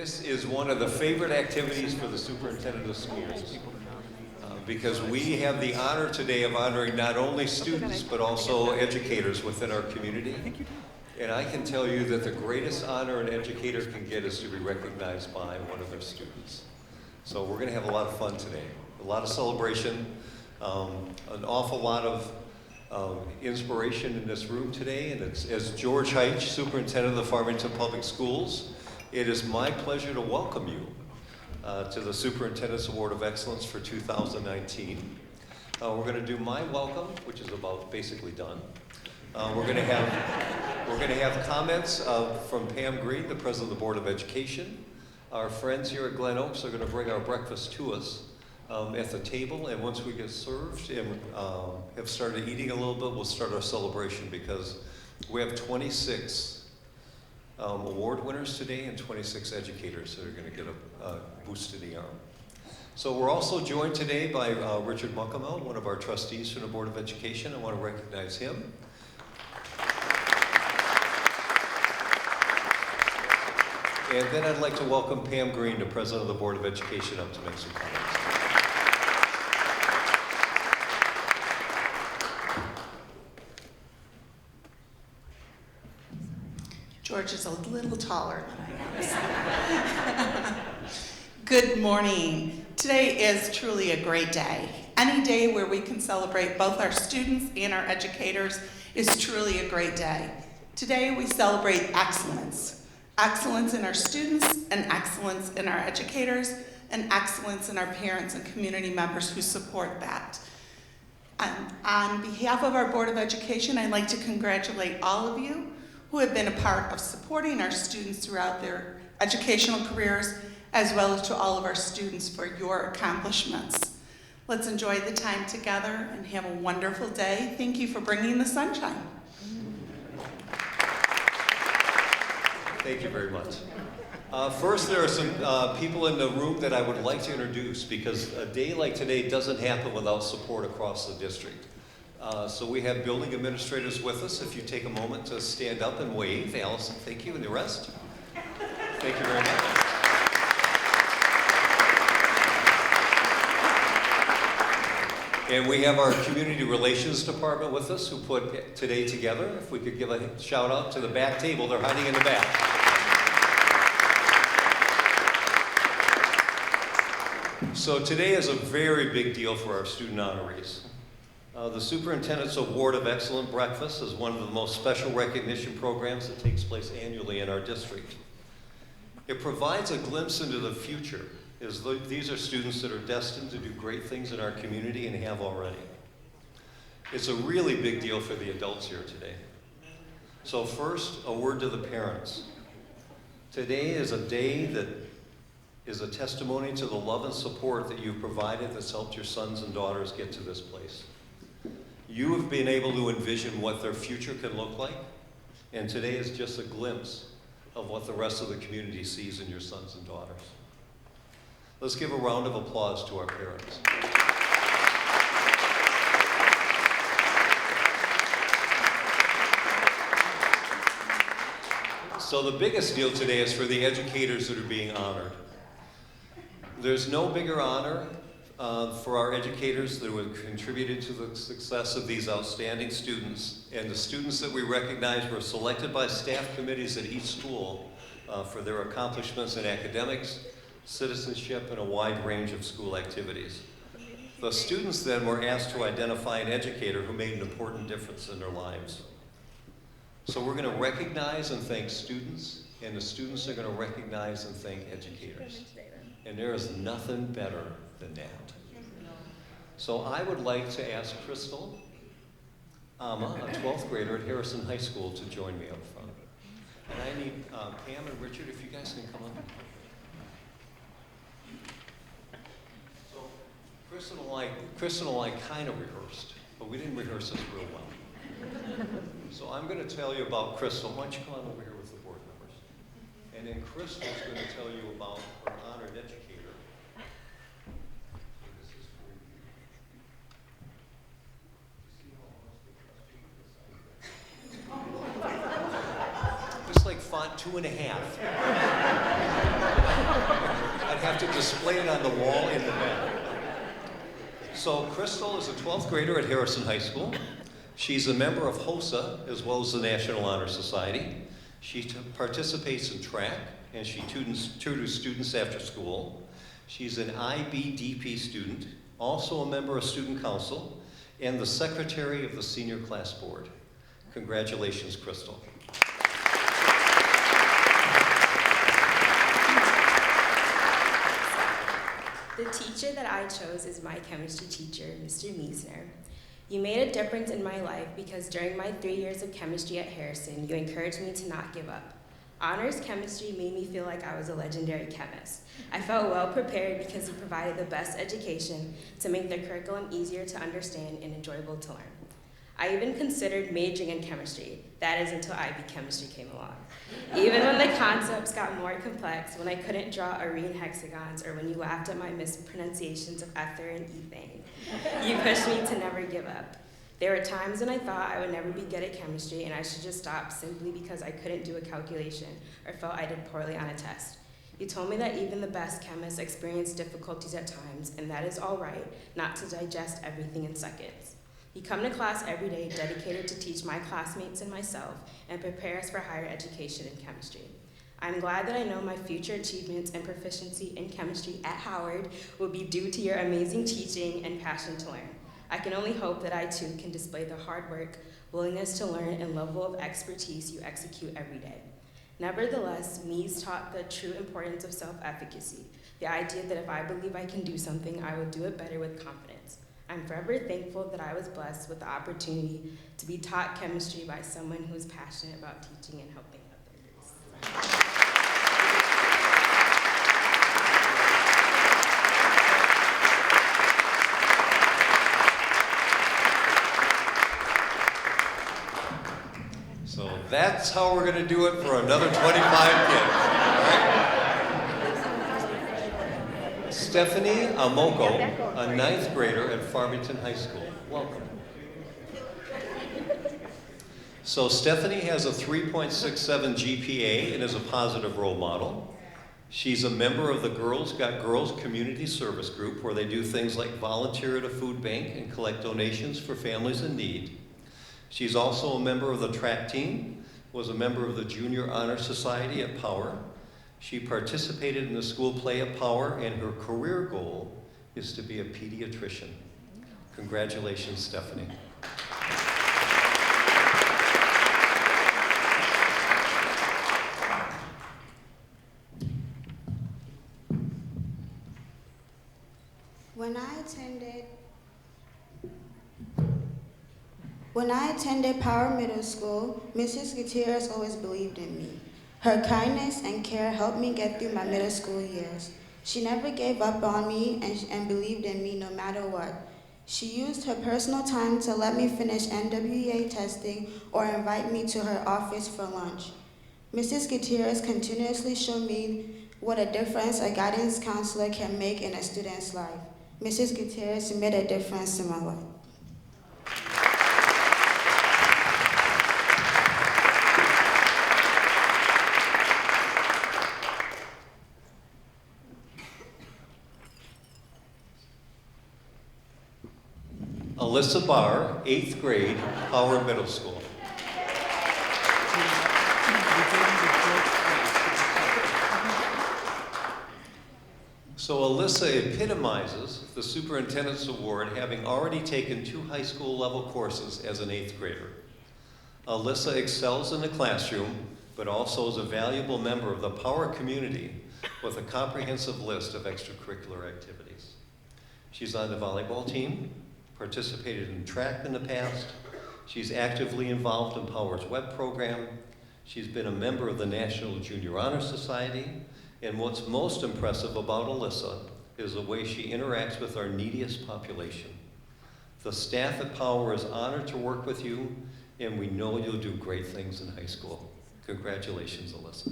This is one of the favorite activities for the superintendent of schools because we have the honor today of honoring not only students but also educators within our community. And I can tell you that the greatest honor an educator can get is to be recognized by one of their students. So we're going to have a lot of fun today, a lot of celebration, an awful lot of inspiration in this room today. And it's, as George Heitch, Superintendent of the Farmington Public Schools, it is my pleasure to welcome you to the Superintendent's Award of Excellence for 2019. We're going to do my welcome, which is about basically done. We're going to have comments from Pam Green, the President of the Board of Education. Our friends here at Glen Oaks are going to bring our breakfast to us at the table, and once we get served and have started eating a little bit, we'll start our celebration because we have 26 award winners today and 26 educators that are going to get a boost in the arm. So we're also joined today by Richard Muckamel, one of our trustees from the Board of Education. I want to recognize him. And then I'd like to welcome Pam Green, the President of the Board of Education, up to make some comments. George is a little taller than I am. Good morning. Today is truly a great day. Any day where we can celebrate both our students and our educators is truly a great day. Today we celebrate excellence. Excellence in our students, and excellence in our educators, and excellence in our parents and community members who support that. On behalf of our Board of Education, I'd like to congratulate all of you who have been a part of supporting our students throughout their educational careers, as well as to all of our students for your accomplishments. Let's enjoy the time together and have a wonderful day. Thank you for bringing the sunshine. Thank you very much. First, there are some people in the room that I would like to introduce because a day like today doesn't happen without support across the district. So we have building administrators with us. If you take a moment to stand up and wave. Allison, thank you, and the rest. Thank you very much. And we have our community relations department with us who put today together. If we could give a shout out to the back table, they're hiding in the back. So today is a very big deal for our student honorees. The Superintendent's Award of Excellence Breakfast is one of the most special recognition programs that takes place annually in our district. It provides a glimpse into the future, as these are students that are destined to do great things in our community and have already. It's a really big deal for the adults here today. So first, a word to the parents. Today is a day that is a testimony to the love and support that you've provided that's helped your sons and daughters get to this place. You have been able to envision what their future can look like, and today is just a glimpse of what the rest of the community sees in your sons and daughters. Let's give a round of applause to our parents. So the biggest deal today is for the educators that are being honored. There's no bigger honor for our educators that have contributed to the success of these outstanding students. And the students that we recognize were selected by staff committees at each school for their accomplishments in academics, citizenship, and a wide range of school activities. The students then were asked to identify an educator who made an important difference in their lives. So we're going to recognize and thank students, and the students are going to recognize and thank educators. And there is nothing better than that. So I would like to ask Crystal Ama, a 12th grader at Harrison High School, to join me up front. And I need Pam and Richard, if you guys can come up. So Kristen and I kind of rehearsed, but we didn't rehearse this real well. So I'm going to tell you about Crystal. Why don't you come on over here with the board members? And then Crystal's going to tell you about her honored educator. Just like font 2.5. have to display it on the wall in the back. So Crystal is a 12th grader at Harrison High School. She's a member of HOSA as well as the National Honor Society. She participates in track and she tutors students after school. She's an IBDP student, also a member of Student Council, and the secretary of the Senior Class Board. Congratulations, Crystal. The teacher that I chose is my chemistry teacher, Mr. Meisner. You made a difference in my life because during my 3 years of chemistry at Harrison, you encouraged me to not give up. Honors chemistry made me feel like I was a legendary chemist. I felt well prepared because you provided the best education to make the curriculum easier to understand and enjoyable to learn. I even considered majoring in chemistry. That is until IB chemistry came along. Even when the concepts got more complex, when I couldn't draw arene hexagons, or when you laughed at my mispronunciations of ether and ethane, you pushed me to never give up. There were times when I thought I would never be good at chemistry and I should just stop simply because I couldn't do a calculation or felt I did poorly on a test. You told me that even the best chemists experience difficulties at times, and that is all right, not to digest everything in seconds. You come to class every day dedicated to teach my classmates and myself and prepare us for higher education in chemistry. I'm glad that I know my future achievements and proficiency in chemistry at Howard will be due to your amazing teaching and passion to learn. I can only hope that I too can display the hard work, willingness to learn, and level of expertise you execute every day. Nevertheless, Mies taught the true importance of self-efficacy, the idea that if I believe I can do something, I will do it better with confidence. I'm forever thankful that I was blessed with the opportunity to be taught chemistry by someone who is passionate about teaching and helping others. So that's how we're going to do it for another 25 kids. All right? Stephanie Amoko, a 9th grader at Farmington High School. Welcome. So Stephanie has a 3.67 GPA and is a positive role model. She's a member of the Girls Got Girls Community Service Group, where they do things like volunteer at a food bank and collect donations for families in need. She's also a member of the track team, was a member of the Junior Honor Society at Power. She participated in the school play at Power, and her career goal is to be a pediatrician. Congratulations, Stephanie. When I attended Power Middle School, Mrs. Gutierrez always believed in me. Her kindness and care helped me get through my middle school years. She never gave up on me and believed in me no matter what. She used her personal time to let me finish NWEA testing or invite me to her office for lunch. Mrs. Gutierrez continuously showed me what a difference a guidance counselor can make in a student's life. Mrs. Gutierrez made a difference in my life. Alyssa Barr, 8th grade, Howard Middle School. So Alyssa epitomizes the Superintendent's Award, having already taken 2 high school level courses as an 8th grader. Alyssa excels in the classroom, but also is a valuable member of the Power community with a comprehensive list of extracurricular activities. She's on the volleyball team, participated in track in the past. She's actively involved in Power's web program. She's been a member of the National Junior Honor Society. And what's most impressive about Alyssa is the way she interacts with our neediest population. The staff at Power is honored to work with you, and we know you'll do great things in high school. Congratulations, Alyssa.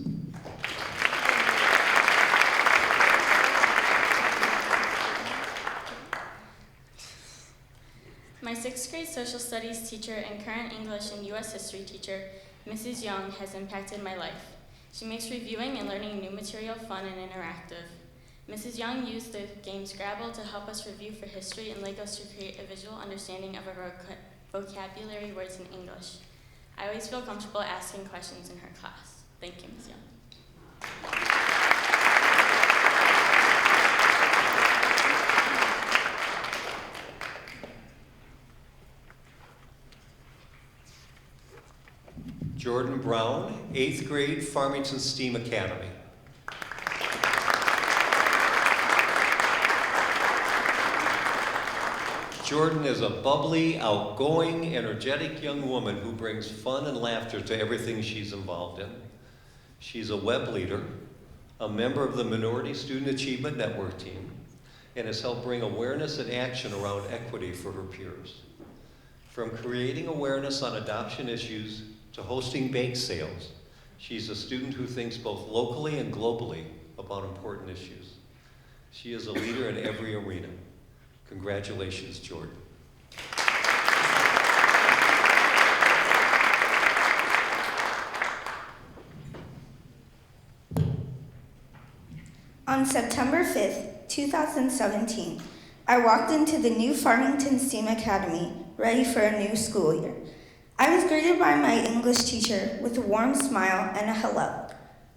My 6th grade social studies teacher and current English and U.S. history teacher, Mrs. Young, has impacted my life. She makes reviewing and learning new material fun and interactive. Mrs. Young used the game Scrabble to help us review for history and Legos to create a visual understanding of our vocabulary words in English. I always feel comfortable asking questions in her class. Thank you, Ms. Young. Jordan Brown, 8th grade, Farmington STEAM Academy. Jordan is a bubbly, outgoing, energetic young woman who brings fun and laughter to everything she's involved in. She's a web leader, a member of the Minority Student Achievement Network team, and has helped bring awareness and action around equity for her peers. From creating awareness on adoption issues to hosting bake sales, she's a student who thinks both locally and globally about important issues. She is a leader in every arena. Congratulations, Jordan. On September 5th, 2017, I walked into the new Farmington STEAM Academy, ready for a new school year. I was greeted by my English teacher with a warm smile and a hello.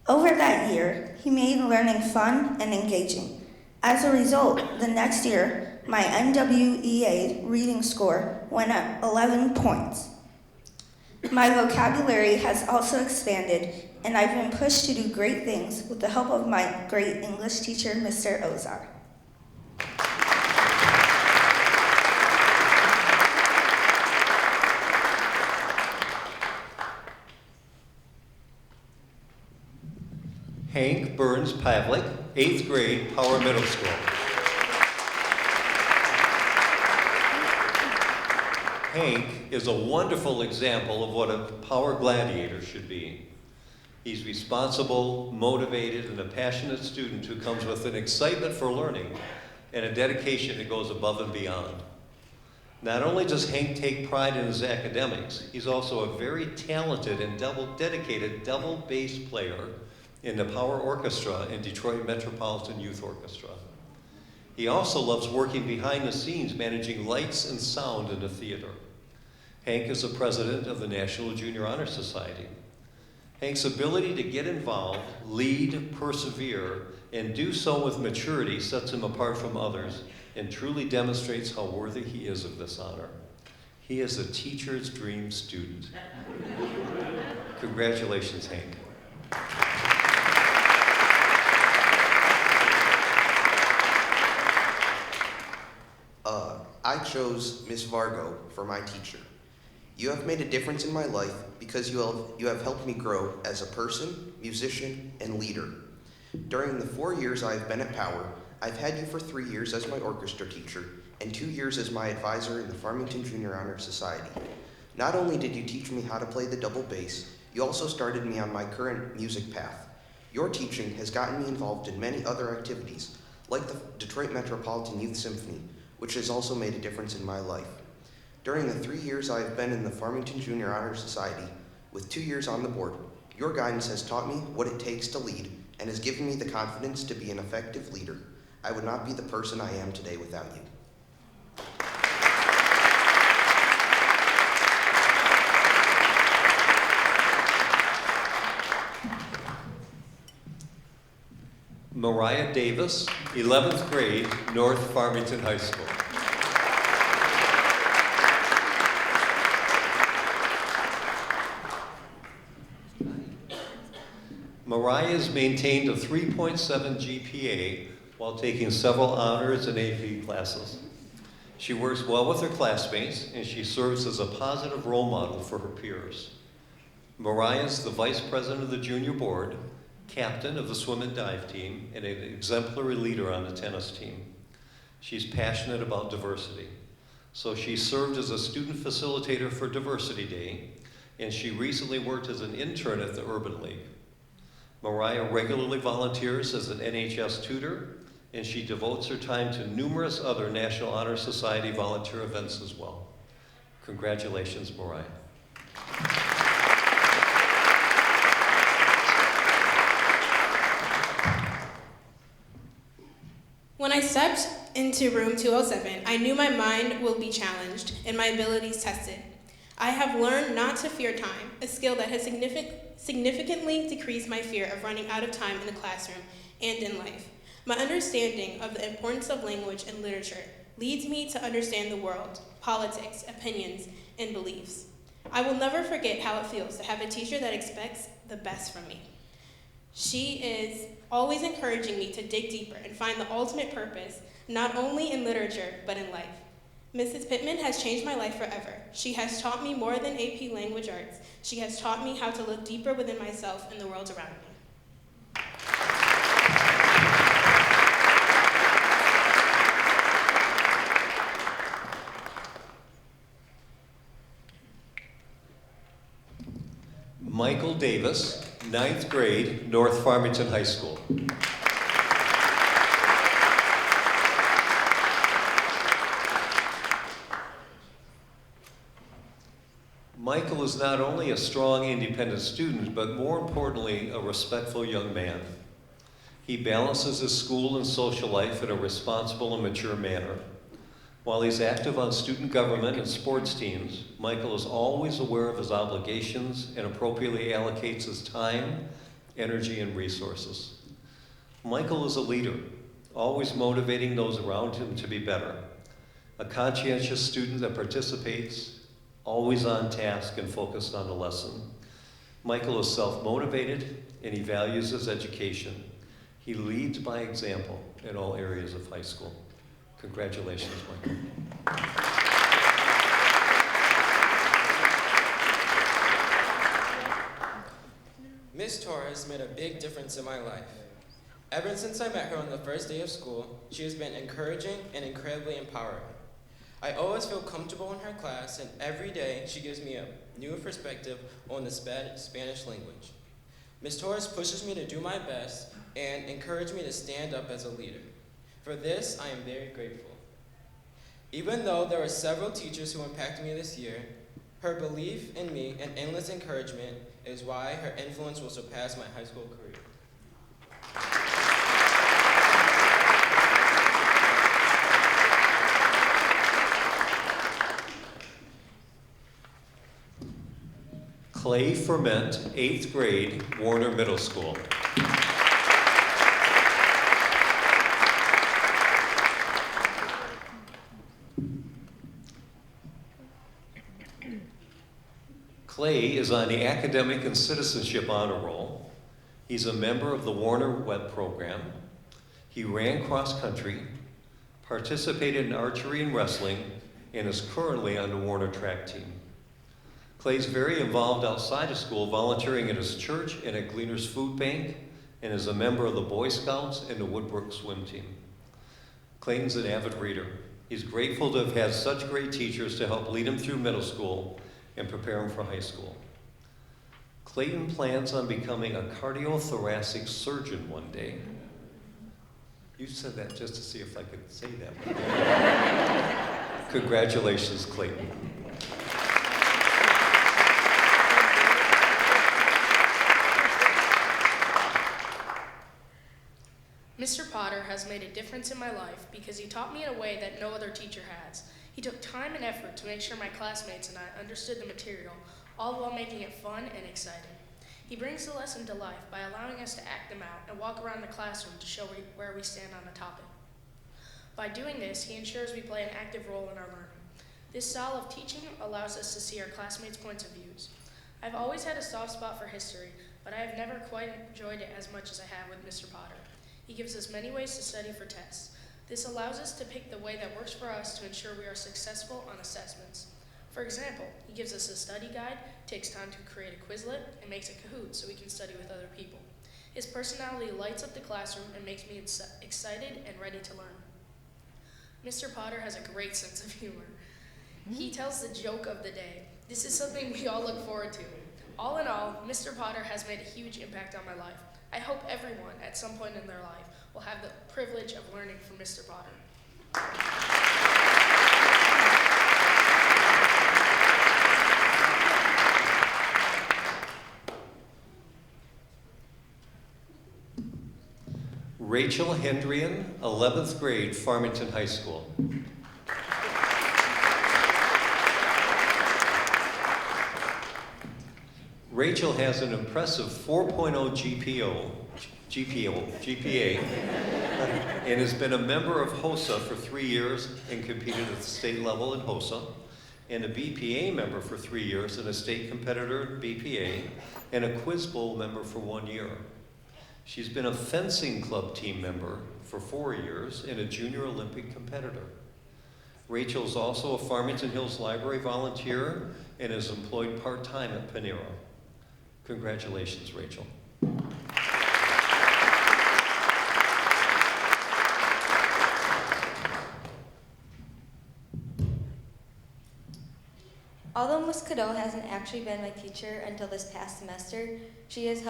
Over that year, he made learning fun and engaging. As a result, the next year, my NWEA reading score went up 11 points. My vocabulary has also expanded, and I've been pushed to do great things with the help of my great English teacher, Mr. Ozar. Hank Burns Pavlik, 8th grade, Power Middle School. Hank is a wonderful example of what a power gladiator should be. He's responsible, motivated, and a passionate student who comes with an excitement for learning and a dedication that goes above and beyond. Not only does Hank take pride in his academics, he's also a very talented and dedicated double bass player in the Power Orchestra and Detroit Metropolitan Youth Orchestra. He also loves working behind the scenes, managing lights and sound in the theater. Hank is the president of the National Junior Honor Society. Hank's ability to get involved, lead, persevere, and do so with maturity sets him apart from others and truly demonstrates how worthy he is of this honor. He is a teacher's dream student. Congratulations, Hank. I chose Miss Vargo for my teacher. You have made a difference in my life because you have helped me grow as a person, musician, and leader. During the 4 years I have been at Power, I've had you for 3 years as my orchestra teacher and 2 years as my advisor in the Farmington Junior Honor Society. Not only did you teach me how to play the double bass, you also started me on my current music path. Your teaching has gotten me involved in many other activities, like the Detroit Metropolitan Youth Symphony, which has also made a difference in my life. During the 3 years I have been in the Farmington Junior Honor Society, with 2 years on the board, your guidance has taught me what it takes to lead and has given me the confidence to be an effective leader. I would not be the person I am today without you. Mariah Davis, 11th grade, North Farmington High School. Mariah has maintained a 3.7 GPA while taking several honors and AP classes. She works well with her classmates and she serves as a positive role model for her peers. Mariah is the vice president of the junior board, captain of the swim and dive team, and an exemplary leader on the tennis team. She's passionate about diversity. So she served as a student facilitator for Diversity Day, and she recently worked as an intern at the Urban League. Mariah regularly volunteers as an NHS tutor, and she devotes her time to numerous other National Honor Society volunteer events as well. Congratulations, Mariah. When I stepped into room 207, I knew my mind will be challenged and my abilities tested. I have learned not to fear time, a skill that has significantly decreased my fear of running out of time in the classroom and in life. My understanding of the importance of language and literature leads me to understand the world, politics, opinions, and beliefs. I will never forget how it feels to have a teacher that expects the best from me. She is always encouraging me to dig deeper and find the ultimate purpose, not only in literature, but in life. Mrs. Pittman has changed my life forever. She has taught me more than AP Language Arts. She has taught me how to look deeper within myself and the world around me. Michael Davis, 9th grade, North Farmington High School. Michael is not only a strong, independent student, but more importantly, a respectful young man. He balances his school and social life in a responsible and mature manner. While he's active on student government and sports teams, Michael is always aware of his obligations and appropriately allocates his time, energy, and resources. Michael is a leader, always motivating those around him to be better. A conscientious student that participates, always on task and focused on the lesson. Michael is self-motivated and he values his education. He leads by example in all areas of high school. Congratulations, Michael. Miss Torres made a big difference in my life. Ever since I met her on the first day of school, she has been encouraging and incredibly empowering. I always feel comfortable in her class, and every day she gives me a new perspective on the Spanish language. Ms. Torres pushes me to do my best and encourages me to stand up as a leader. For this, I am very grateful. Even though there are several teachers who impacted me this year, her belief in me and endless encouragement is why her influence will surpass my high school career. Clay Ferment, 8th grade, Warner Middle School. Clay is on the Academic and Citizenship Honor Roll. He's a member of the Warner Web program. He ran cross country, participated in archery and wrestling, and is currently on the Warner track team. Clay's very involved outside of school, volunteering at his church and at Gleaner's Food Bank, and is a member of the Boy Scouts and the Woodbrook swim team. Clayton's an avid reader. He's grateful to have had such great teachers to help lead him through middle school and prepare him for high school. Clayton plans on becoming a cardiothoracic surgeon one day. You said that just to see if I could say that. Congratulations, Clayton. Mr. Potter has made a difference in my life because he taught me in a way that no other teacher has. He took time and effort to make sure my classmates and I understood the material, all while making it fun and exciting. He brings the lesson to life by allowing us to act them out and walk around the classroom to show where we stand on the topic. By doing this, he ensures we play an active role in our learning. This style of teaching allows us to see our classmates' points of views. I've always had a soft spot for history, but I have never quite enjoyed it as much as I have with Mr. Potter. He gives us many ways to study for tests. This allows us to pick the way that works for us to ensure we are successful on assessments. For example, he gives us a study guide, takes time to create a Quizlet, and makes a Kahoot so we can study with other people. His personality lights up the classroom and makes me excited and ready to learn. Mr. Potter has a great sense of humor. He tells the joke of the day. This is something we all look forward to. All in all, Mr. Potter has made a huge impact on my life. I hope everyone, at some point in their life, will have the privilege of learning from Mr. Potter. Rachel Hendrian, 11th grade, Farmington High School. Rachel has an impressive 4.0 GPA, and has been a member of HOSA for 3 years and competed at the state level in HOSA, and a BPA member for 3 years and a state competitor at BPA, and a Quiz Bowl member for 1 year. She's been a fencing club team member for 4 years and a junior Olympic competitor. Rachel's also a Farmington Hills Library volunteer and is employed part-time at Panera. Congratulations, Rachel. Although Ms. Cadeau hasn't actually been my teacher until this past semester, she has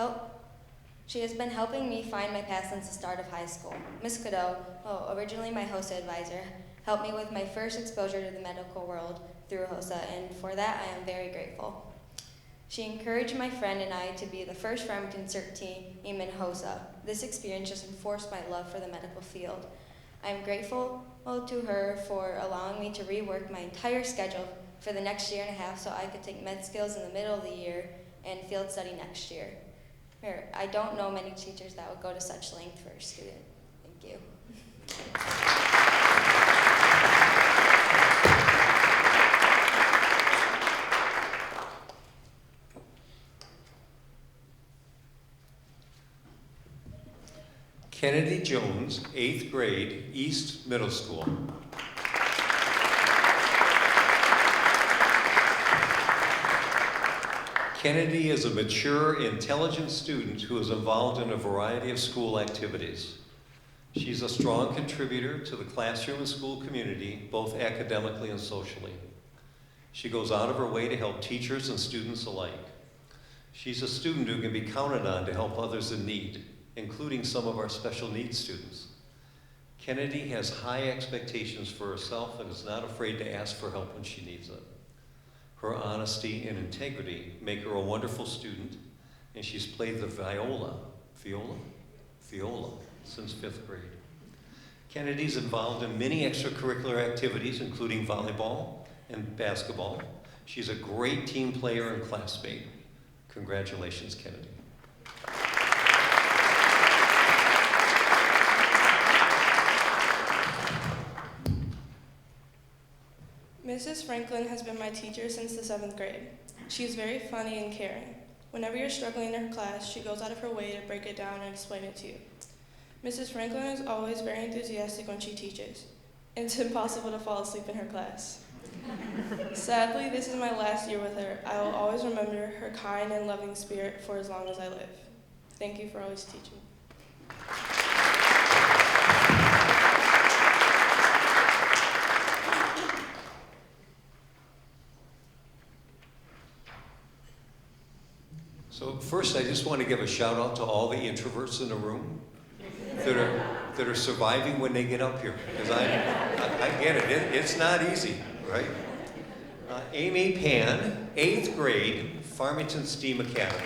been helping me find my path since the start of high school. Ms. Cadeau, originally my HOSA advisor, helped me with my first exposure to the medical world through HOSA, and for that I am very grateful. She encouraged my friend and I to be the first Farmington CERT team in HOSA. This experience just enforced my love for the medical field. I am grateful to her for allowing me to rework my entire schedule for the next year and a half so I could take med skills in the middle of the year and field study next year. I don't know many teachers that would go to such length for a student. Thank you. Kennedy Jones, 8th grade, East Middle School. Kennedy is a mature, intelligent student who is involved in a variety of school activities. She's a strong contributor to the classroom and school community, both academically and socially. She goes out of her way to help teachers and students alike. She's a student who can be counted on to help others in need, including some of our special needs students. Kennedy has high expectations for herself and is not afraid to ask for help when she needs it. Her honesty and integrity make her a wonderful student, and she's played the viola since 5th grade. Kennedy's involved in many extracurricular activities, including volleyball and basketball. She's a great team player and classmate. Congratulations, Kennedy. Mrs. Franklin has been my teacher since the 7th grade. She is very funny and caring. Whenever you're struggling in her class, she goes out of her way to break it down and explain it to you. Mrs. Franklin is always very enthusiastic when she teaches. It's impossible to fall asleep in her class. Sadly, this is my last year with her. I will always remember her kind and loving spirit for as long as I live. Thank you for always teaching. So first, I just want to give a shout out to all the introverts in the room that are surviving when they get up here, because I get it. It's not easy, right? Amy Pan, 8th grade, Farmington STEAM Academy.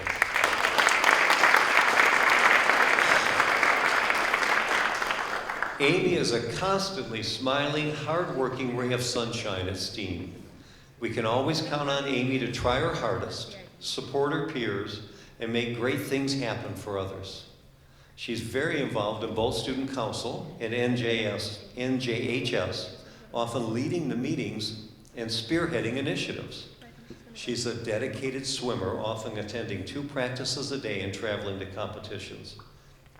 Amy is a constantly smiling, hardworking ray of sunshine at STEAM. We can always count on Amy to try her hardest, support her peers, and make great things happen for others. She's very involved in both student council and NJHS, often leading the meetings and spearheading initiatives. She's a dedicated swimmer, often attending 2 practices a day and traveling to competitions.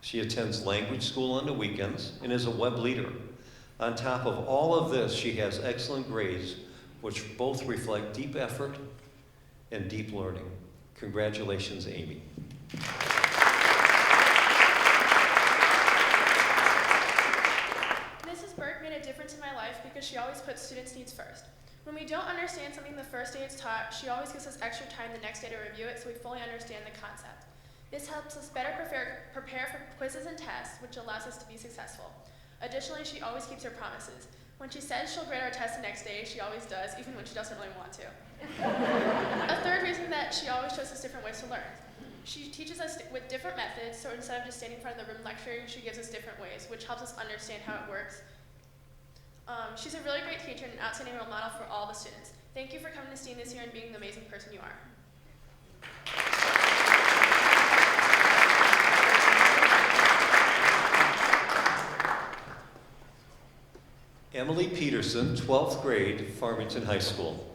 She attends language school on the weekends and is a web leader. On top of all of this, she has excellent grades, which both reflect deep effort and deep learning. Congratulations, Amy. Mrs. Burke made a difference in my life because she always puts students' needs first. When we don't understand something the first day it's taught, she always gives us extra time the next day to review it so we fully understand the concept. This helps us better prepare for quizzes and tests, which allows us to be successful. Additionally, she always keeps her promises. When she says she'll grade our test the next day, she always does, even when she doesn't really want to. A third reason that she always shows us different ways to learn. She teaches us with different methods, so instead of just standing in front of the room lecturing, she gives us different ways, which helps us understand how it works. She's a really great teacher and an outstanding role model for all the students. Thank you for coming to STEAM this year and being the amazing person you are. Emily Peterson, 12th grade, Farmington High School.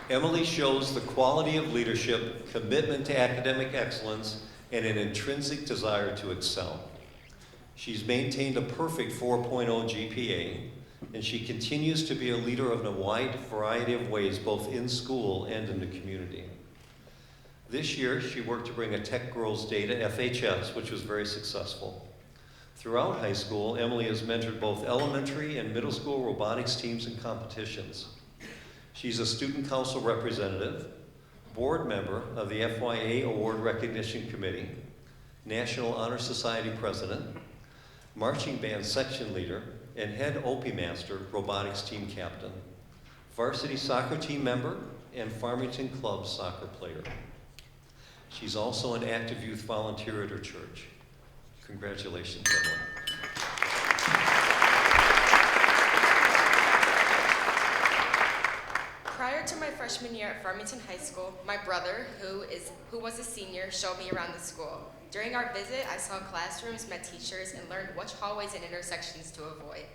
Emily shows the quality of leadership, commitment to academic excellence, and an intrinsic desire to excel. She's maintained a perfect 4.0 GPA, and she continues to be a leader in a wide variety of ways, both in school and in the community. This year, she worked to bring a Tech Girls Day to FHS, which was very successful. Throughout high school, Emily has mentored both elementary and middle school robotics teams and competitions. She's a student council representative, board member of the FYA Award Recognition Committee, National Honor Society president, marching band section leader, and head OP Master robotics team captain, varsity soccer team member, and Farmington Club soccer player. She's also an active youth volunteer at her church. Congratulations, Emily. Prior to my freshman year at Farmington High School, my brother, who was a senior, showed me around the school. During our visit, I saw classrooms, met teachers, and learned which hallways and intersections to avoid.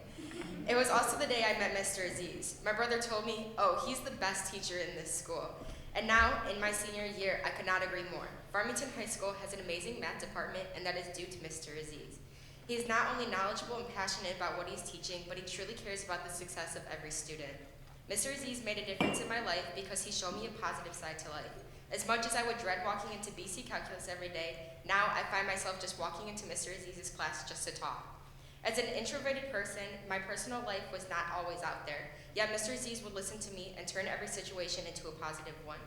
It was also the day I met Mr. Aziz. My brother told me, oh, he's the best teacher in this school. And now, in my senior year, I could not agree more. Farmington High School has an amazing math department, and that is due to Mr. Aziz. He is not only knowledgeable and passionate about what he's teaching, but he truly cares about the success of every student. Mr. Aziz made a difference in my life because he showed me a positive side to life. As much as I would dread walking into BC Calculus every day, now I find myself just walking into Mr. Aziz's class just to talk. As an introverted person, my personal life was not always out there, yet Mr. Aziz would listen to me and turn every situation into a positive one.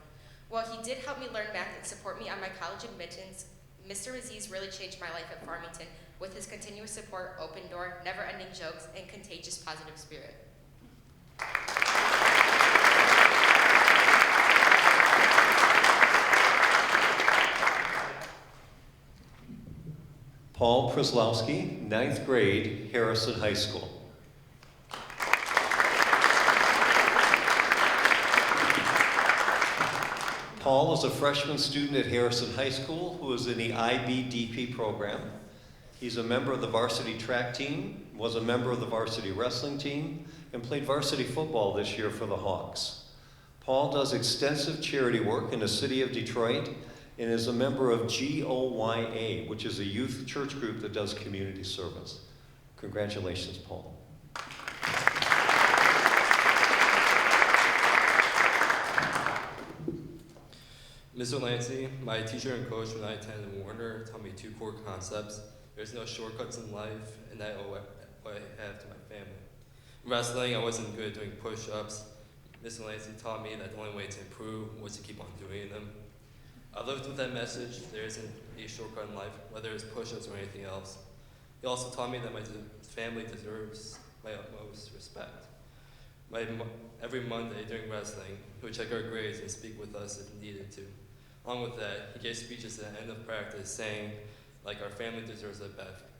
While he did help me learn math and support me on my college admittance, Mr. Aziz really changed my life at Farmington with his continuous support, open door, never-ending jokes, and contagious positive spirit. Paul Przyslowski, 9th grade, Harrison High School. Paul is a freshman student at Harrison High School who is in the IBDP program. He's a member of the varsity track team, was a member of the varsity wrestling team, and played varsity football this year for the Hawks. Paul does extensive charity work in the city of Detroit and is a member of GOYA, which is a youth church group that does community service. Congratulations, Paul. Mr. Lancey, my teacher and coach when I attended Warner, taught me two core concepts. There's no shortcuts in life, and I owe what I have to my family. In wrestling, I wasn't good at doing push-ups. Mr. Lancey taught me that the only way to improve was to keep on doing them. I lived with that message. There isn't a shortcut in life, whether it's push-ups or anything else. He also taught me that my family deserves my utmost respect. Every Monday during wrestling, he would check our grades and speak with us if needed to. Along with that, he gave speeches at the end of practice saying, like, our family deserves the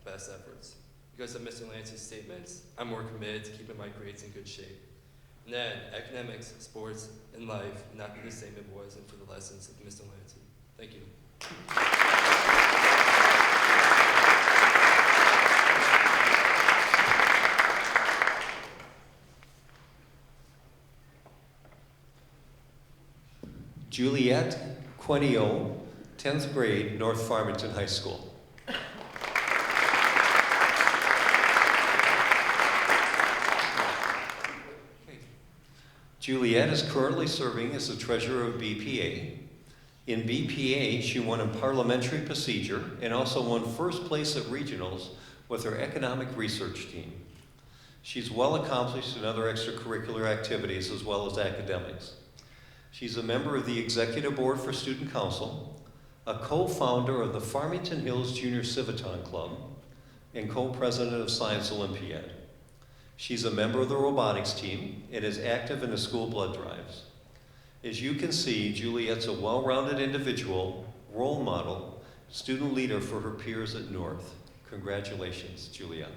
best efforts. Because of Mr. Lancey's statements, I'm more committed to keeping my grades in good shape. And then, academics, sports, and life would not be the same if it wasn't for the lessons of Mr. Lancey. Thank you. Juliette Quenio, 10th grade, North Farmington High School. Juliette is currently serving as the treasurer of BPA. In BPA, she won in parliamentary procedure and also won first place at regionals with her economic research team. She's well accomplished in other extracurricular activities as well as academics. She's a member of the Executive Board for Student Council, a co-founder of the Farmington Hills Junior Civitan Club, and co-president of Science Olympiad. She's a member of the robotics team and is active in the school blood drives. As you can see, Juliet's a well-rounded individual, role model, student leader for her peers at North. Congratulations, Juliet.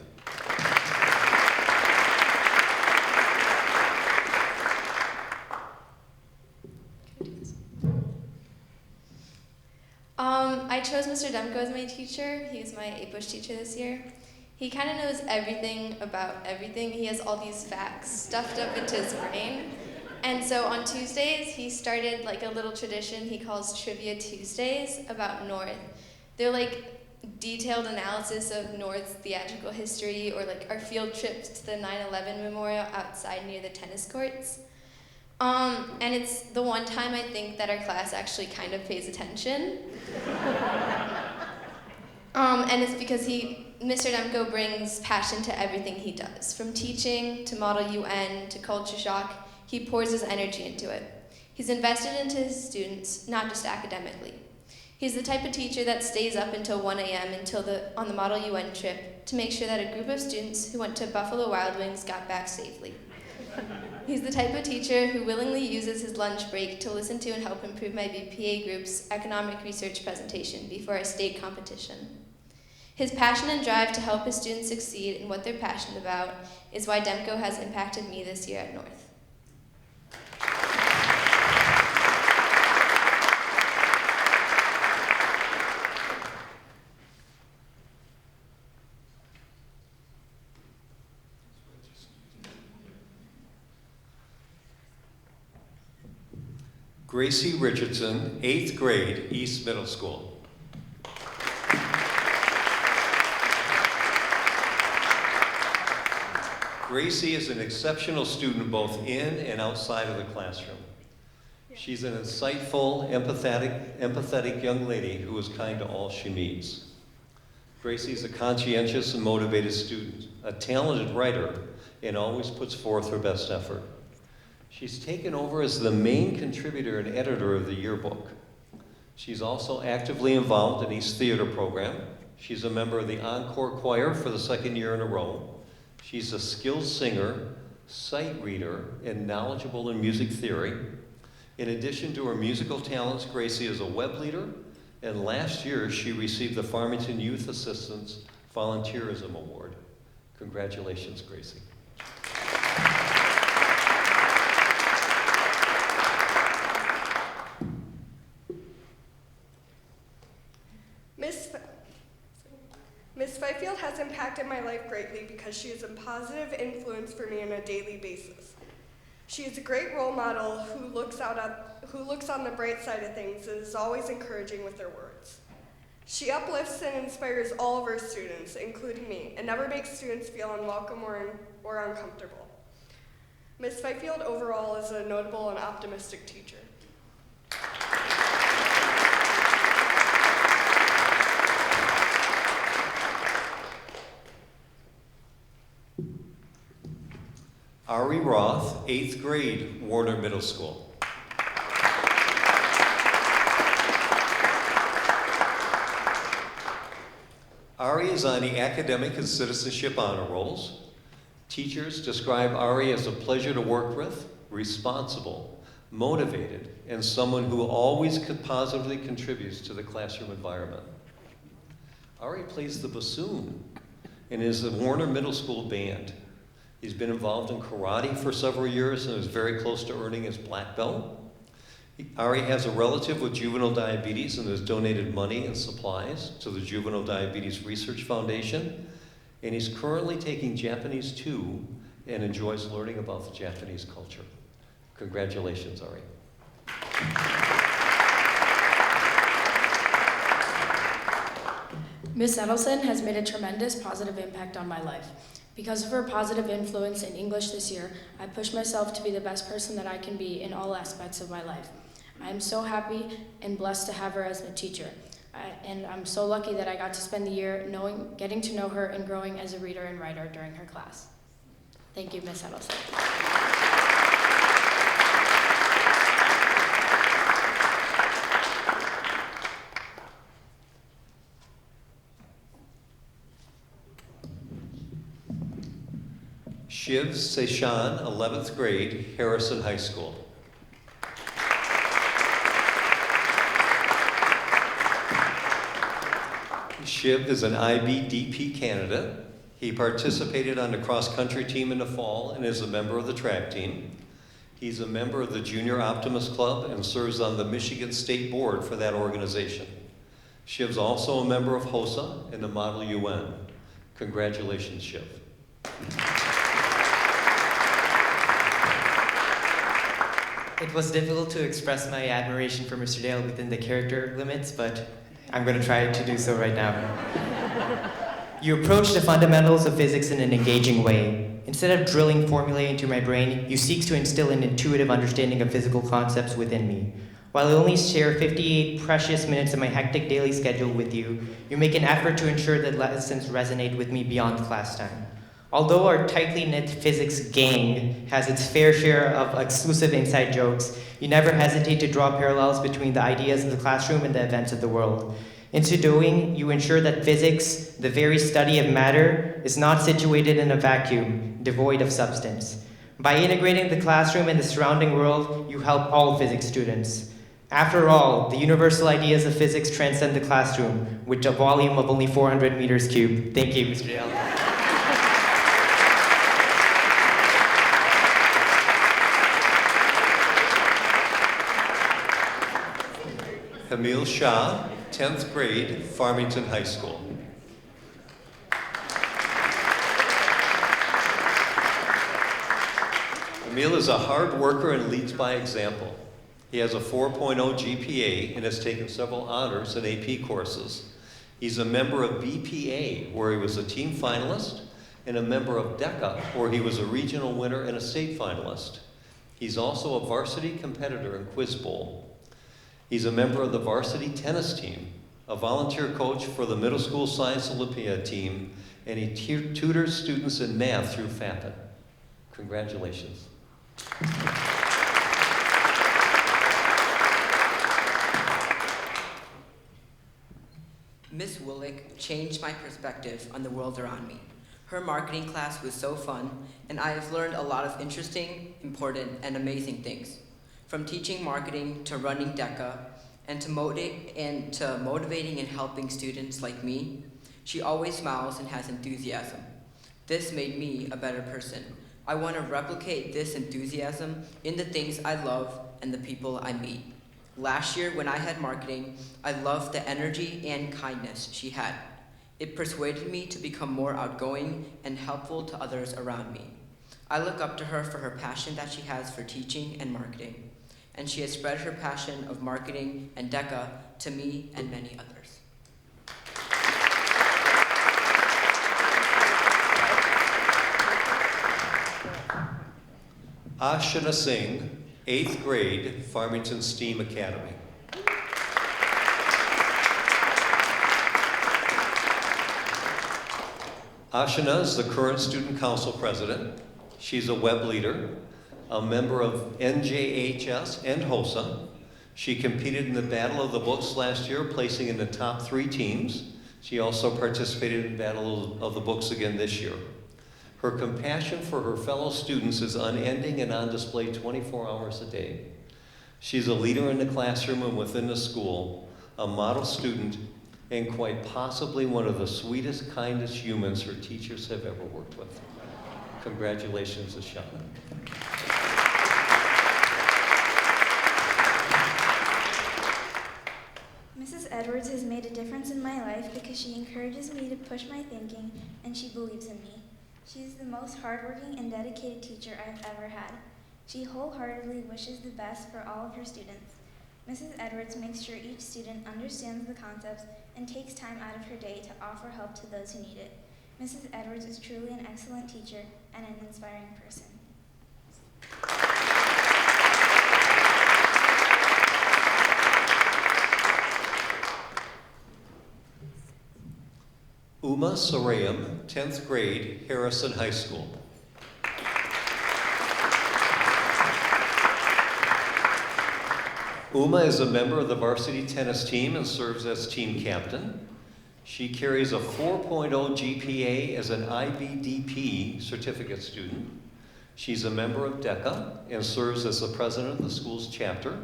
I chose Mr. Demko as my teacher. He was my 8-Bush teacher this year. He kind of knows everything about everything. He has all these facts stuffed up into his brain. And so on Tuesdays, he started like a little tradition he calls Trivia Tuesdays about North. They're like detailed analysis of North's theatrical history, or like our field trips to the 9/11 memorial outside near the tennis courts. And it's the one time I think that our class actually kind of pays attention. And it's because Mr. Demko brings passion to everything he does. From teaching, to Model UN, to Culture Shock, he pours his energy into it. He's invested into his students, not just academically. He's the type of teacher that stays up until 1 a.m. on the Model UN trip to make sure that a group of students who went to Buffalo Wild Wings got back safely. He's the type of teacher who willingly uses his lunch break to listen to and help improve my BPA group's economic research presentation before our state competition. His passion and drive to help his students succeed in what they're passionate about is why Demko has impacted me this year at North. Gracie Richardson, 8th grade, East Middle School. Gracie is an exceptional student both in and outside of the classroom. She's an insightful, empathetic young lady who is kind to all she meets. Gracie is a conscientious and motivated student, a talented writer, and always puts forth her best effort. She's taken over as the main contributor and editor of the yearbook. She's also actively involved in East Theater program. She's a member of the Encore Choir for the 2nd year in a row. She's a skilled singer, sight reader, and knowledgeable in music theory. In addition to her musical talents, Gracie is a web leader, and last year she received the Farmington Youth Assistance Volunteerism Award. Congratulations, Gracie. Miss Fifield has impacted my life greatly because she is a positive influence for me on a daily basis. She is a great role model who looks on the bright side of things and is always encouraging with her words. She uplifts and inspires all of her students, including me, and never makes students feel unwelcome or uncomfortable. Miss Fifield overall is a notable and optimistic teacher. Ari Roth, 8th grade, Warner Middle School. Ari is on the academic and citizenship honor rolls. Teachers describe Ari as a pleasure to work with, responsible, motivated, and someone who always positively contributes to the classroom environment. Ari plays the bassoon and is the Warner Middle School band. He's been involved in karate for several years and is very close to earning his black belt. Ari has a relative with juvenile diabetes and has donated money and supplies to the Juvenile Diabetes Research Foundation. And he's currently taking Japanese 2 and enjoys learning about the Japanese culture. Congratulations, Ari. Miss Edelson has made a tremendous positive impact on my life. Because of her positive influence in English this year, I pushed myself to be the best person that I can be in all aspects of my life. I am so happy and blessed to have her as a teacher. And I'm so lucky that I got to spend the year getting to know her and growing as a reader and writer during her class. Thank you, Miss Edelson. Shiv Seshan, 11th grade, Harrison High School. Shiv is an IBDP candidate. He participated on the cross-country team in the fall and is a member of the track team. He's a member of the Junior Optimist Club and serves on the Michigan State Board for that organization. Shiv's also a member of HOSA and the Model UN. Congratulations, Shiv. It was difficult to express my admiration for Mr. Dale within the character limits, but I'm going to try to do so right now. You approach the fundamentals of physics in an engaging way. Instead of drilling formulae into my brain, you seek to instill an intuitive understanding of physical concepts within me. While I only share 58 precious minutes of my hectic daily schedule with you, you make an effort to ensure that lessons resonate with me beyond class time. Although our tightly knit physics gang has its fair share of exclusive inside jokes, you never hesitate to draw parallels between the ideas of the classroom and the events of the world. In so doing, you ensure that physics, the very study of matter, is not situated in a vacuum, devoid of substance. By integrating the classroom and the surrounding world, you help all physics students. After all, the universal ideas of physics transcend the classroom, with a volume of only 400 meters cubed. Thank you, Mr. Dale. Hamil Shah, 10th grade, Farmington High School. Hamil is a hard worker and leads by example. He has a 4.0 GPA and has taken several honors and AP courses. He's a member of BPA, where he was a team finalist, and a member of DECA, where he was a regional winner and a state finalist. He's also a varsity competitor in Quiz Bowl. He's a member of the varsity tennis team, a volunteer coach for the middle school science Olympiad team, and he tutors students in math through FAPIT. Congratulations. Miss Willick changed my perspective on the world around me. Her marketing class was so fun, and I have learned a lot of interesting, important, and amazing things. From teaching marketing to running DECA and to motivating and helping students like me, she always smiles and has enthusiasm. This made me a better person. I want to replicate this enthusiasm in the things I love and the people I meet. Last year when I had marketing, I loved the energy and kindness she had. It persuaded me to become more outgoing and helpful to others around me. I look up to her for her passion that she has for teaching and marketing. And she has spread her passion of marketing and DECA to me and many others. Ashana Singh, 8th grade, Farmington STEAM Academy. Ashana is the current student council president. She's a web leader, a member of NJHS and HOSA. She competed in the Battle of the Books last year, placing in the top 3 teams. She also participated in Battle of the Books again this year. Her compassion for her fellow students is unending and on display 24 hours a day. She's a leader in the classroom and within the school, a model student, and quite possibly one of the sweetest, kindest humans her teachers have ever worked with. Congratulations, Ashana. Mrs. Edwards has made a difference in my life because she encourages me to push my thinking and she believes in me. She is the most hardworking and dedicated teacher I've ever had. She wholeheartedly wishes the best for all of her students. Mrs. Edwards makes sure each student understands the concepts and takes time out of her day to offer help to those who need it. Mrs. Edwards is truly an excellent teacher and an inspiring person. Uma Sarayam, 10th grade, Harrison High School. Uma is a member of the varsity tennis team and serves as team captain. She carries a 4.0 GPA as an IBDP certificate student. She's a member of DECA and serves as the president of the school's chapter.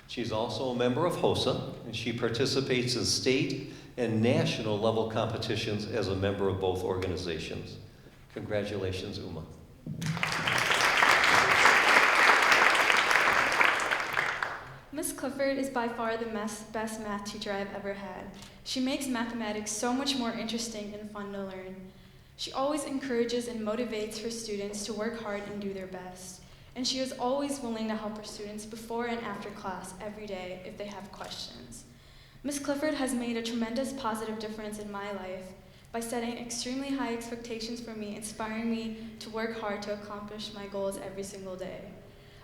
She's also a member of HOSA, and she participates in state and national level competitions as a member of both organizations. Congratulations, Uma. Miss Clifford is by far the best math teacher I've ever had. She makes mathematics so much more interesting and fun to learn. She always encourages and motivates her students to work hard and do their best. And she is always willing to help her students before and after class every day if they have questions. Miss Clifford has made a tremendous positive difference in my life by setting extremely high expectations for me, inspiring me to work hard to accomplish my goals every single day.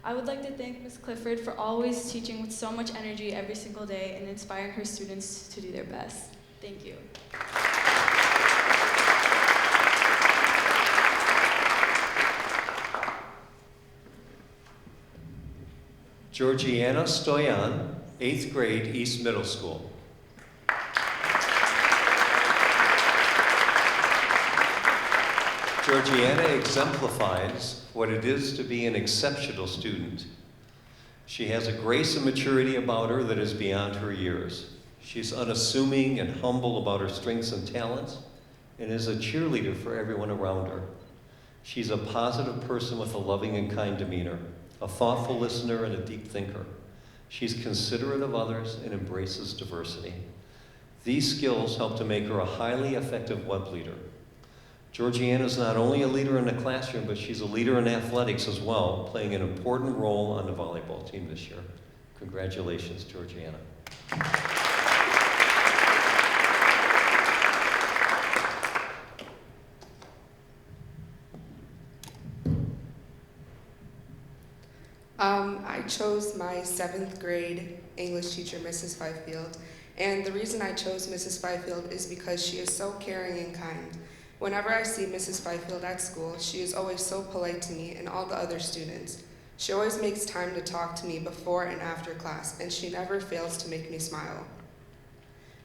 I would like to thank Ms. Clifford for always teaching with so much energy every single day and inspiring her students to do their best. Thank you. Georgiana Stoyan, 8th grade, East Middle School. Georgiana exemplifies what it is to be an exceptional student. She has a grace and maturity about her that is beyond her years. She's unassuming and humble about her strengths and talents, and is a cheerleader for everyone around her. She's a positive person with a loving and kind demeanor, a thoughtful listener and a deep thinker. She's considerate of others and embraces diversity. These skills help to make her a highly effective web leader. Georgiana is not only a leader in the classroom, but she's a leader in athletics as well, playing an important role on the volleyball team this year. Congratulations, Georgiana. I chose my 7th grade English teacher, Mrs. Fifield, and the reason I chose Mrs. Fifield is because she is so caring and kind. Whenever I see Mrs. Fifield at school, she is always so polite to me and all the other students. She always makes time to talk to me before and after class, and she never fails to make me smile.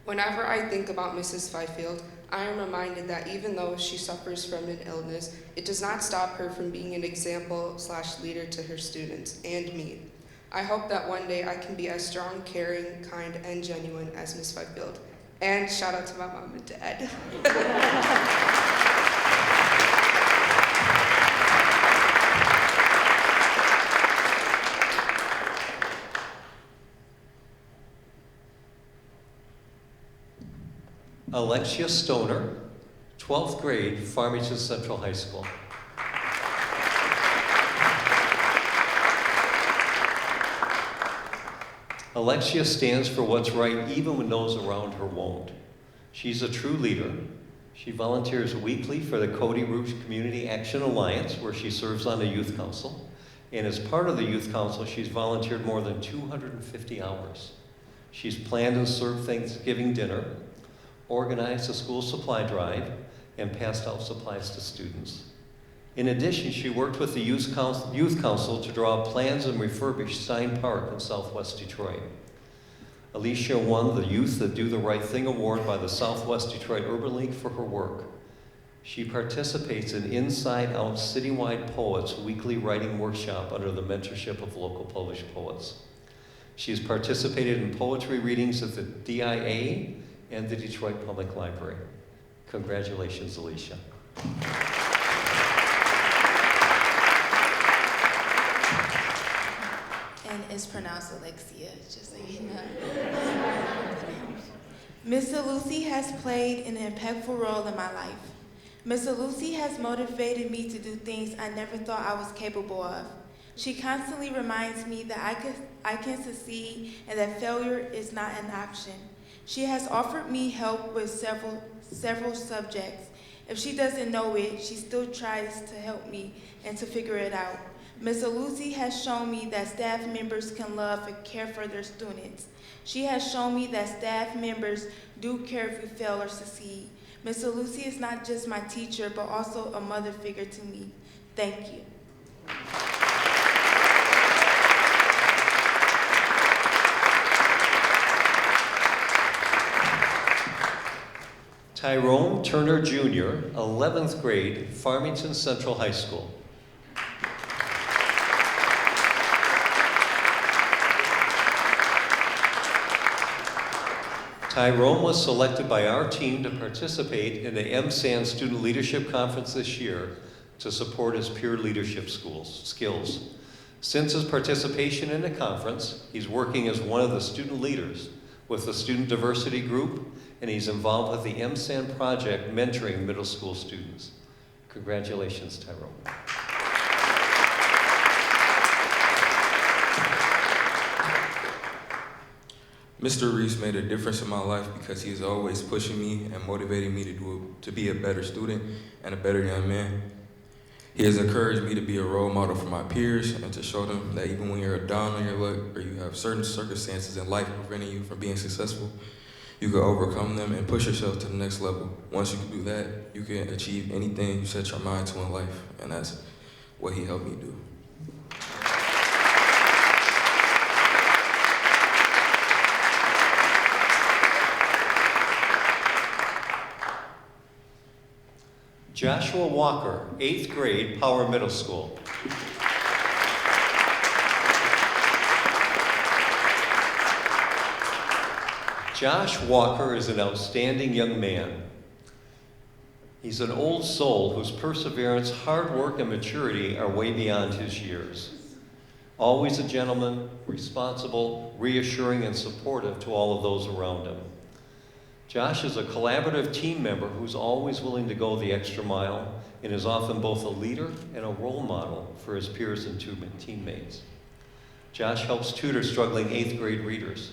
Whenever I think about Mrs. Fifield, I am reminded that even though she suffers from an illness, it does not stop her from being an example/leader to her students and me. I hope that one day I can be as strong, caring, kind, and genuine as Miss Fifield. And shout out to my mom and dad. Alexia Stoner, 12th grade, Farmington Central High School. Alexia stands for what's right even when those around her won't. She's a true leader. She volunteers weekly for the Cody Rouge Community Action Alliance, where she serves on the Youth Council. And as part of the Youth Council, she's volunteered more than 250 hours. She's planned and served Thanksgiving dinner, organized a school supply drive, and passed out supplies to students. In addition, she worked with the Youth Council to draw up plans and refurbish Stein Park in Southwest Detroit. Alicia won the Youth That Do the Right Thing Award by the Southwest Detroit Urban League for her work. She participates in Inside Out Citywide Poets weekly writing workshop under the mentorship of local published poets. She has participated in poetry readings at the DIA and the Detroit Public Library. Congratulations, Alicia. And it's pronounced Alexia, just so you know. Miss Lucy has played an impactful role in my life. Miss Lucy has motivated me to do things I never thought I was capable of. She constantly reminds me that I can succeed and that failure is not an option. She has offered me help with several subjects. If she doesn't know it, she still tries to help me and to figure it out. Ms. Lucy has shown me that staff members can love and care for their students. She has shown me that staff members do care if you fail or succeed. Ms. Lucy is not just my teacher, but also a mother figure to me. Thank you. Tyrone Turner Jr., 11th grade, Farmington Central High School. Tyrone was selected by our team to participate in the MSAN Student Leadership Conference this year to support his peer leadership skills. Since his participation in the conference, he's working as one of the student leaders with the Student Diversity Group, and he's involved with the MSAN project mentoring middle school students. Congratulations, Tyrone. Mr. Reese made a difference in my life because he is always pushing me and motivating me to be a better student and a better young man. He has encouraged me to be a role model for my peers and to show them that even when you're down on your luck or you have certain circumstances in life preventing you from being successful, you can overcome them and push yourself to the next level. Once you can do that, you can achieve anything you set your mind to in life, and that's what he helped me do. Joshua Walker, 8th grade, Power Middle School. Josh Walker is an outstanding young man. He's an old soul whose perseverance, hard work, and maturity are way beyond his years. Always a gentleman, responsible, reassuring, and supportive to all of those around him. Josh is a collaborative team member who's always willing to go the extra mile and is often both a leader and a role model for his peers and teammates. Josh helps tutor struggling 8th grade readers.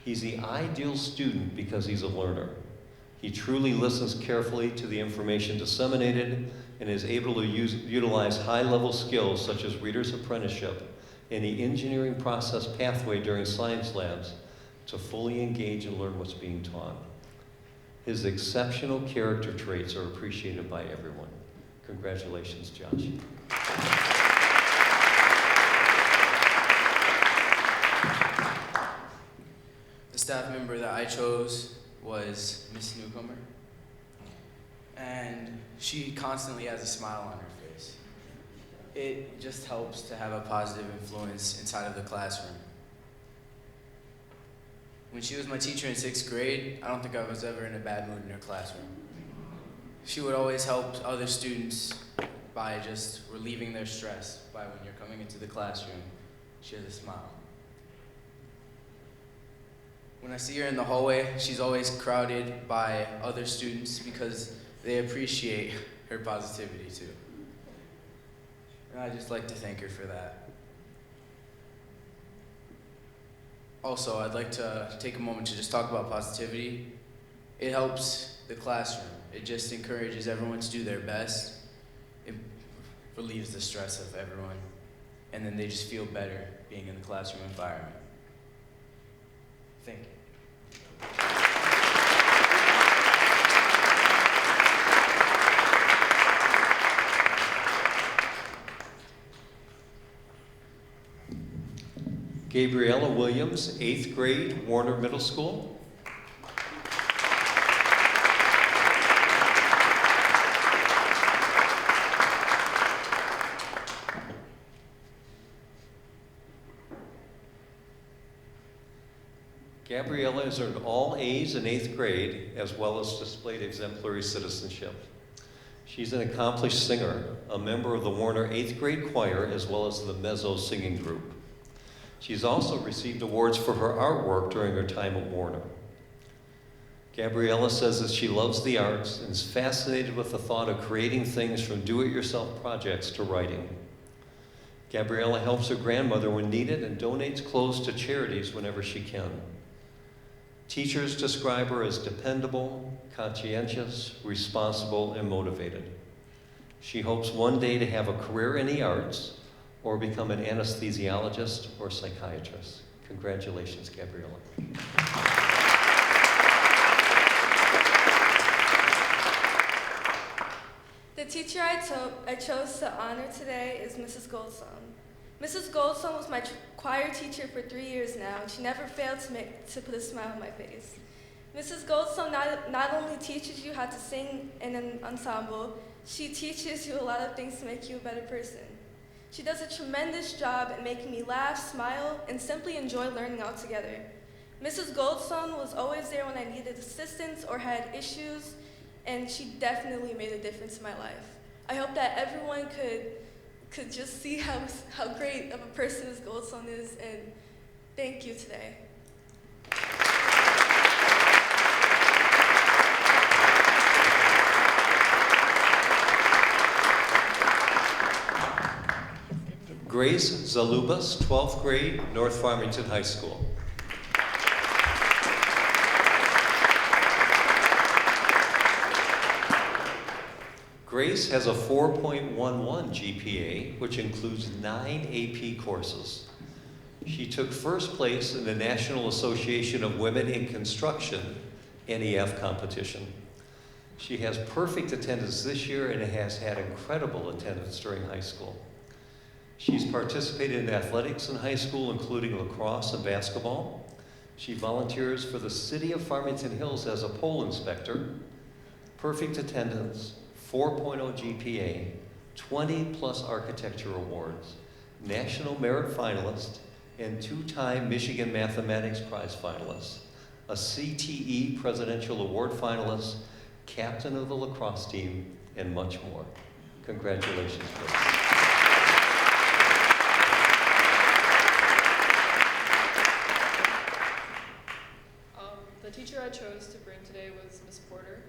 He's the ideal student because he's a learner. He truly listens carefully to the information disseminated and is able to utilize high-level skills such as reader's apprenticeship and the engineering process pathway during science labs to fully engage and learn what's being taught. His exceptional character traits are appreciated by everyone. Congratulations, Josh. The staff member that I chose was Miss Newcomer, and she constantly has a smile on her face. It just helps to have a positive influence inside of the classroom. When she was my teacher in 6th grade, I don't think I was ever in a bad mood in her classroom. She would always help other students by just relieving their stress by when you're coming into the classroom, she has a smile. When I see her in the hallway, she's always crowded by other students because they appreciate her positivity too. And I just like to thank her for that. Also, I'd like to take a moment to just talk about positivity. It helps the classroom. It just encourages everyone to do their best. It relieves the stress of everyone. And then they just feel better being in the classroom environment. Thank you. Gabriella Williams, 8th grade, Warner Middle School. Gabriella has earned all A's in 8th grade, as well as displayed exemplary citizenship. She's an accomplished singer, a member of the Warner 8th grade choir, as well as the mezzo singing group. She's also received awards for her artwork during her time at Warner. Gabriella says that she loves the arts and is fascinated with the thought of creating things from do-it-yourself projects to writing. Gabriella helps her grandmother when needed and donates clothes to charities whenever she can. Teachers describe her as dependable, conscientious, responsible, and motivated. She hopes one day to have a career in the arts or become an anesthesiologist or psychiatrist. Congratulations, Gabriella. The teacher I chose to honor today is Mrs. Goldstone. Mrs. Goldstone was my choir teacher for 3 years now, and she never failed to put a smile on my face. Mrs. Goldstone not only teaches you how to sing in an ensemble, she teaches you a lot of things to make you a better person. She does a tremendous job at making me laugh, smile, and simply enjoy learning all together. Mrs. Goldstone was always there when I needed assistance or had issues, and she definitely made a difference in my life. I hope that everyone could just see how great of a person Ms. Goldstone is, and thank you today. Grace Zalubas, 12th grade, North Farmington High School. Grace has a 4.11 GPA, which includes 9 AP courses. She took first place in the National Association of Women in Construction NEF competition. She has perfect attendance this year and has had incredible attendance during high school. She's participated in athletics in high school, including lacrosse and basketball. She volunteers for the City of Farmington Hills as a poll inspector. Perfect attendance, 4.0 GPA, 20+ architecture awards, National Merit finalist, and 2-time Michigan Mathematics Prize finalist, a CTE Presidential Award finalist, captain of the lacrosse team, and much more. Congratulations, Grace. The teacher I chose to bring today was Miss Porter.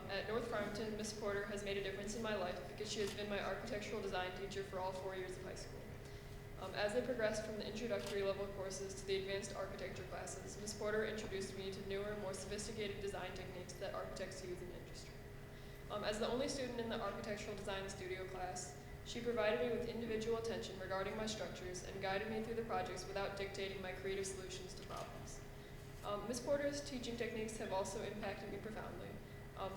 At North Farmington, Miss Porter has made a difference in my life because she has been my architectural design teacher for all 4 years of high school. As they progressed from the introductory level courses to the advanced architecture classes, Miss Porter introduced me to newer, more sophisticated design techniques that architects use in the industry. As the only student in the architectural design studio class, she provided me with individual attention regarding my structures and guided me through the projects without dictating my creative solutions to problems. Ms. Porter's teaching techniques have also impacted me profoundly.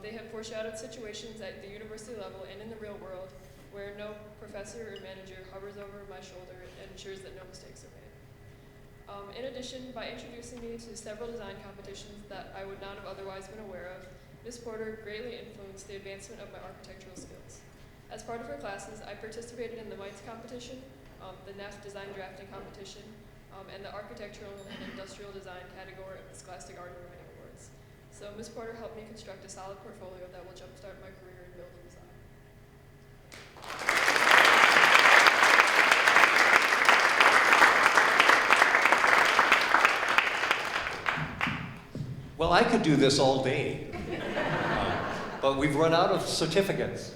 They have foreshadowed situations at the university level and in the real world where no professor or manager hovers over my shoulder and ensures that no mistakes are made. In addition, by introducing me to several design competitions that I would not have otherwise been aware of, Ms. Porter greatly influenced the advancement of my architectural skills. As part of her classes, I participated in the MITES competition, the NEF design drafting competition, and the architectural and industrial design category of the Scholastic Art and Writing Awards. So Ms. Porter helped me construct a solid portfolio that will jumpstart my career in building design. Well, I could do this all day, but we've run out of certificates.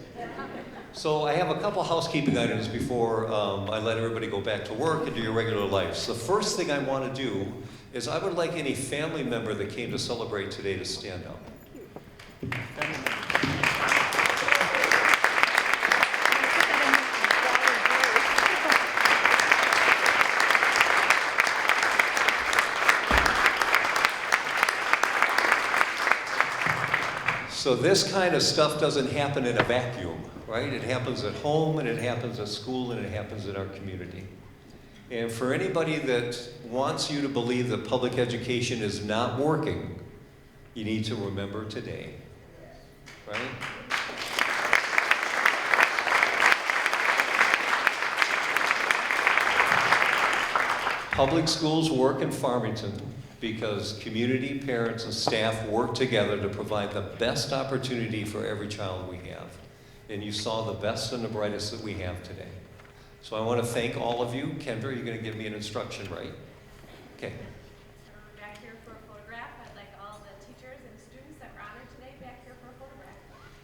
So I have a couple housekeeping items before I let everybody go back to work and do your regular lives. The first thing I want to do is I would like any family member that came to celebrate today to stand up. So this kind of stuff doesn't happen in a vacuum, right? It happens at home, and it happens at school, and it happens in our community. And for anybody that wants you to believe that public education is not working, you need to remember today, right? Public schools work in Farmington because community, parents, and staff work together to provide the best opportunity for every child we have. And you saw the best and the brightest that we have today. So I want to thank all of you. Kendra, you're going to give me an instruction, right? Okay. Back here for a photograph. I'd like all the teachers and students that were honored today back here for a photograph.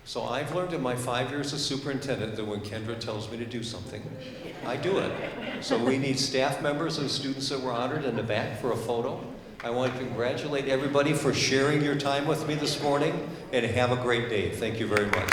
So I've learned in my 5 years as superintendent that when Kendra tells me to do something, I do it. So we need staff members and students that were honored in the back for a photo. I want to congratulate everybody for sharing your time with me this morning, and have a great day. Thank you very much.